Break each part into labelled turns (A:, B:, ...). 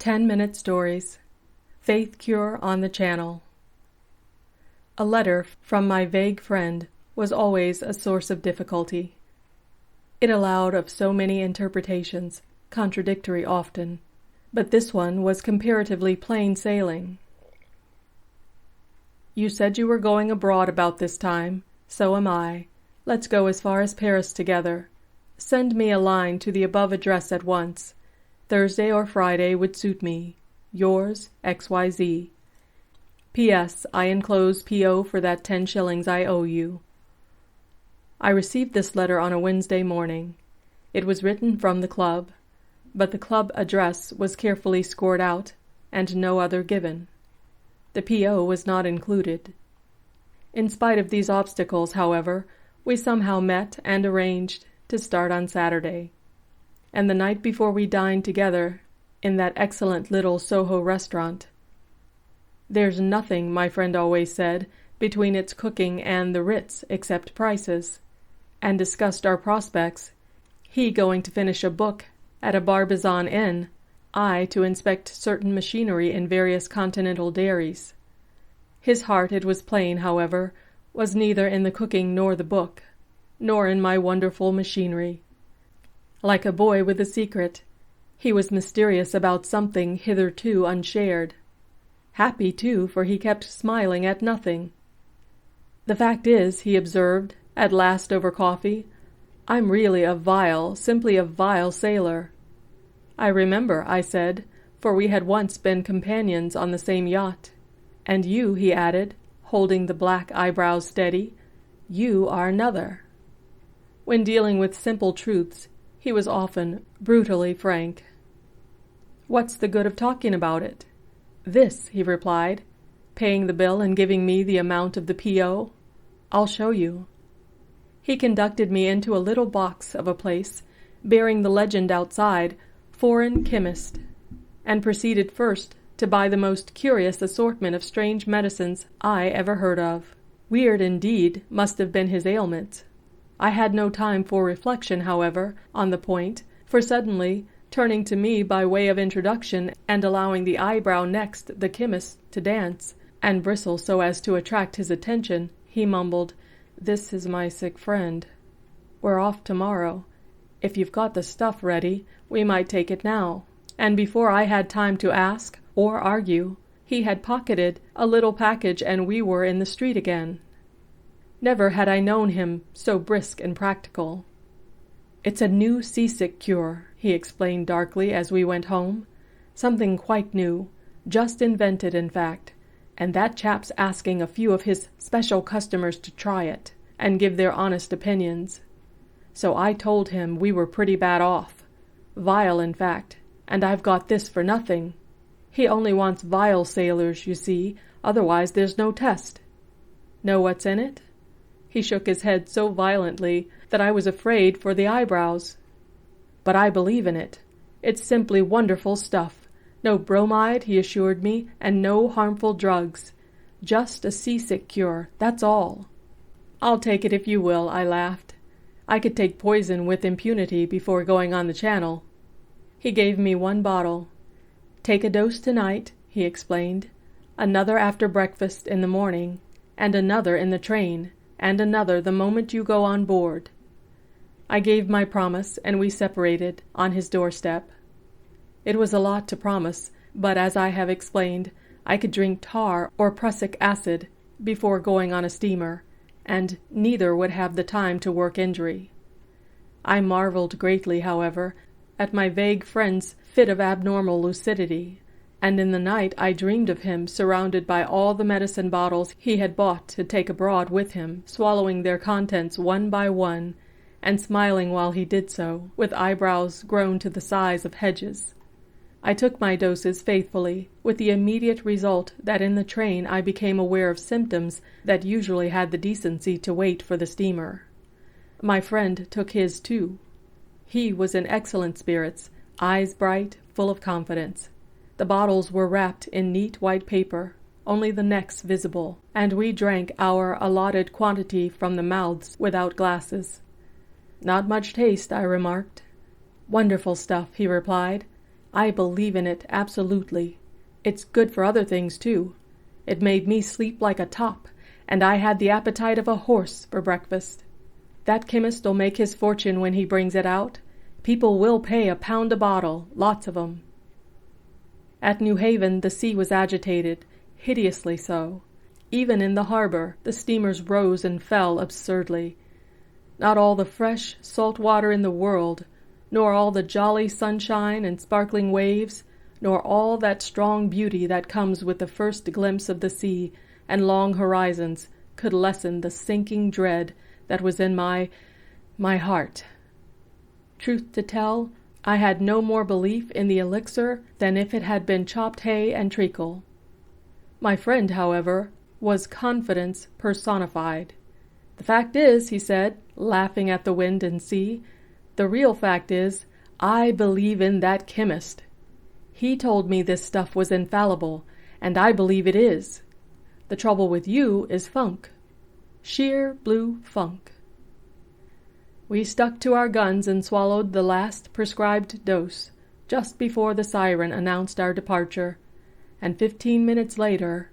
A: 10-minute stories. Faith cure on the channel. A letter from my vague friend was always a source of difficulty. It allowed of so many interpretations, contradictory often, but this one was comparatively plain sailing. You said you were going abroad about this time. So am I. Let's go as far as Paris together. Send me a line to the above address at once. Thursday or Friday would suit me. Yours, XYZ. P.S. I enclose P.O. for that 10 shillings I owe you. I received this letter on a Wednesday morning. It was written from the club, but the club address was carefully scored out, and no other given. The P.O. was not included. In spite of these obstacles, however, we somehow met and arranged to start on Saturday. And the night before we dined together in that excellent little Soho restaurant. There's nothing, my friend always said, between its cooking and the Ritz except prices, and discussed our prospects, he going to finish a book at a Barbizon inn, I to inspect certain machinery in various continental dairies. His heart, it was plain, however, was neither in the cooking nor the book, nor in my wonderful machinery. Like a boy with a secret, he was mysterious about something hitherto unshared. Happy, too, for he kept smiling at nothing. The fact is, he observed, at last over coffee, I'm really simply a vile sailor. I remember, I said, for we had once been companions on the same yacht. And you, he added, holding the black eyebrows steady, you are another. When dealing with simple truths, he was often brutally frank. What's the good of talking about it? This, he replied, paying the bill and giving me the amount of the P.O. I'll show you. He conducted me into a little box of a place, bearing the legend outside, Foreign Chemist, and proceeded first to buy the most curious assortment of strange medicines I ever heard of. Weird indeed must have been his ailments. I had no time for reflection, however, on the point, for suddenly, turning to me by way of introduction and allowing the eyebrow next the chemist to dance and bristle so as to attract his attention, he mumbled, "This is my sick friend. We're off tomorrow. If you've got the stuff ready, we might take it now." And before I had time to ask or argue, he had pocketed a little package and we were in the street again. Never had I known him so brisk and practical. It's a new seasick cure, he explained darkly as we went home. Something quite new, just invented in fact, and that chap's asking a few of his special customers to try it and give their honest opinions. So I told him we were pretty bad off, vile in fact, and I've got this for nothing. He only wants vile sailors, you see, otherwise there's no test. Know what's in it? He shook his head so violently that I was afraid for the eyebrows. But I believe in it. It's simply wonderful stuff. No bromide, he assured me, and no harmful drugs. Just a seasick cure, that's all. I'll take it if you will, I laughed. I could take poison with impunity before going on the Channel. He gave me 1 bottle. Take a dose tonight, he explained, another after breakfast in the morning, and another in the train, and another the moment you go on board. I gave my promise, and we separated on his doorstep. It was a lot to promise, but as I have explained, I could drink tar or prussic acid before going on a steamer, and neither would have the time to work injury. I marveled greatly, however, at my vague friend's fit of abnormal lucidity, and in the night I dreamed of him surrounded by all the medicine bottles he had bought to take abroad with him, swallowing their contents one by one, and smiling while he did so, with eyebrows grown to the size of hedges. I took my doses faithfully, with the immediate result that in the train I became aware of symptoms that usually had the decency to wait for the steamer. My friend took his too. He was in excellent spirits, eyes bright, full of confidence. The bottles were wrapped in neat white paper, only the necks visible, and we drank our allotted quantity from the mouths without glasses. Not much taste, I remarked. Wonderful stuff, he replied. I believe in it absolutely. It's good for other things, too. It made me sleep like a top, and I had the appetite of a horse for breakfast. That chemist'll make his fortune when he brings it out. People will pay £1 a bottle, lots of 'em. At New Haven the sea was agitated, hideously so. Even in the harbor the steamers rose and fell absurdly. Not all the fresh, salt water in the world, nor all the jolly sunshine and sparkling waves, nor all that strong beauty that comes with the first glimpse of the sea and long horizons could lessen the sinking dread that was in my heart. Truth to tell, I had no more belief in the elixir than if it had been chopped hay and treacle. My friend, however, was confidence personified. "The fact is," he said, laughing at the wind and sea, "the real fact is, I believe in that chemist. He told me this stuff was infallible, and I believe it is. The trouble with you is funk. Sheer blue funk." We stuck to our guns and swallowed the last prescribed dose just before the siren announced our departure, and 15 minutes later.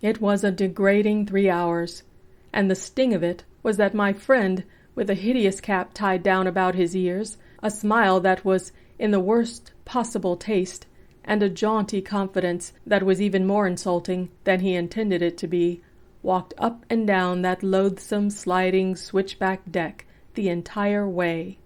A: It was a degrading 3 hours, and the sting of it was that my friend, with a hideous cap tied down about his ears, a smile that was in the worst possible taste, and a jaunty confidence that was even more insulting than he intended it to be, walked up and down that loathsome sliding switchback deck the entire way.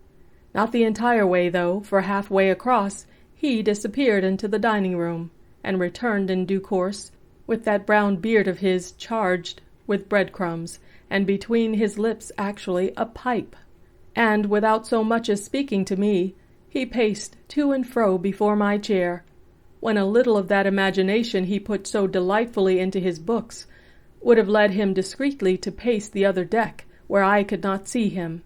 A: Not the entire way, though, for halfway across he disappeared into the dining room, and returned in due course, with that brown beard of his charged with breadcrumbs, and between his lips actually a pipe. And without so much as speaking to me, he paced to and fro before my chair, when a little of that imagination he put so delightfully into his books would have led him discreetly to pace the other deck, where I could not see him.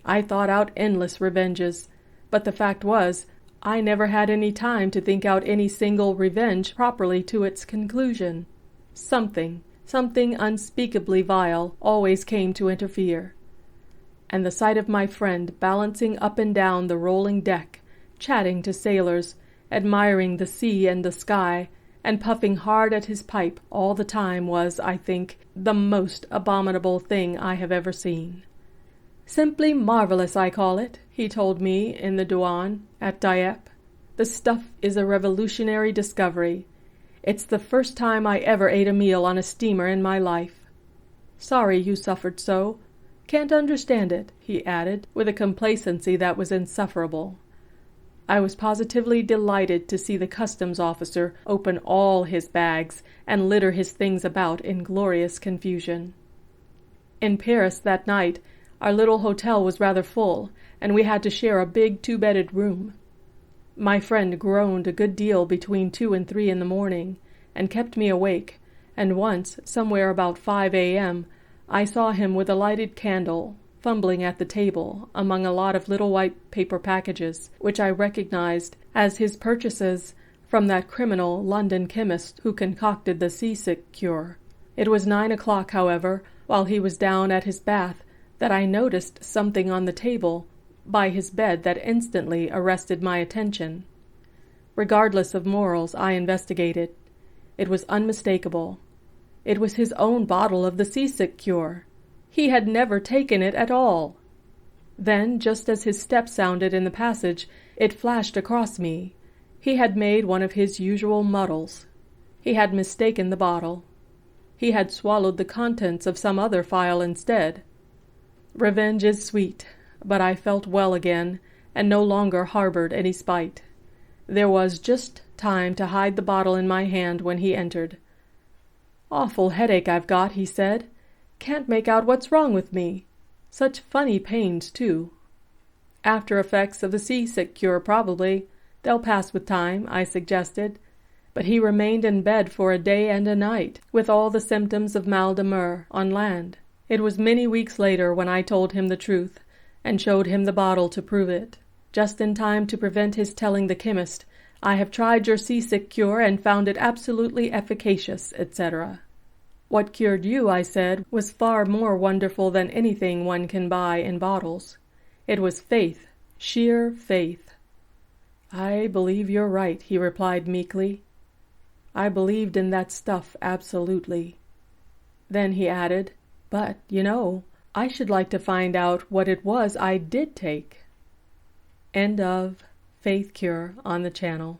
A: I thought out endless revenges, but the fact was, I never had any time to think out any single revenge properly to its conclusion. Something unspeakably vile always came to interfere. And the sight of my friend balancing up and down the rolling deck, chatting to sailors, admiring the sea and the sky, and puffing hard at his pipe all the time was, I think, the most abominable thing I have ever seen. "Simply marvelous, I call it," he told me in the Douane at Dieppe. "The stuff is a revolutionary discovery. It's the first time I ever ate a meal on a steamer in my life. Sorry you suffered so. Can't understand it," he added, with a complacency that was insufferable. I was positively delighted to see the customs officer open all his bags and litter his things about in glorious confusion. In Paris that night, our little hotel was rather full, and we had to share a big 2-bedded room. My friend groaned a good deal between 2 and 3 in the morning, and kept me awake, and once, somewhere about 5 a.m., I saw him with a lighted candle, fumbling at the table among a lot of little white paper packages, which I recognized as his purchases from that criminal London chemist who concocted the seasick cure. It was 9 o'clock, however, while he was down at his bath, that I noticed something on the table by his bed that instantly arrested my attention. Regardless of morals, I investigated. It was unmistakable. It was his own bottle of the seasick cure. He had never taken it at all. Then, just as his step sounded in the passage, it flashed across me. He had made one of his usual muddles. He had mistaken the bottle. He had swallowed the contents of some other phial instead. Revenge is sweet, but I felt well again, and no longer harbored any spite. There was just time to hide the bottle in my hand when he entered. "Awful headache I've got," he said. "Can't make out what's wrong with me. Such funny pains, too." "After effects of the seasick cure, probably. They'll pass with time," I suggested. But he remained in bed for a day and a night, with all the symptoms of mal de mer on land. It was many weeks later when I told him the truth, and showed him the bottle to prove it, just in time to prevent his telling the chemist, "I have tried your seasick cure and found it absolutely efficacious," etc. What cured you, I said, was far more wonderful than anything one can buy in bottles. It was faith, sheer faith. "I believe you're right," he replied meekly. "I believed in that stuff absolutely." Then he added, "But, I should like to find out what it was I did take." End of Faith Cure on the channel.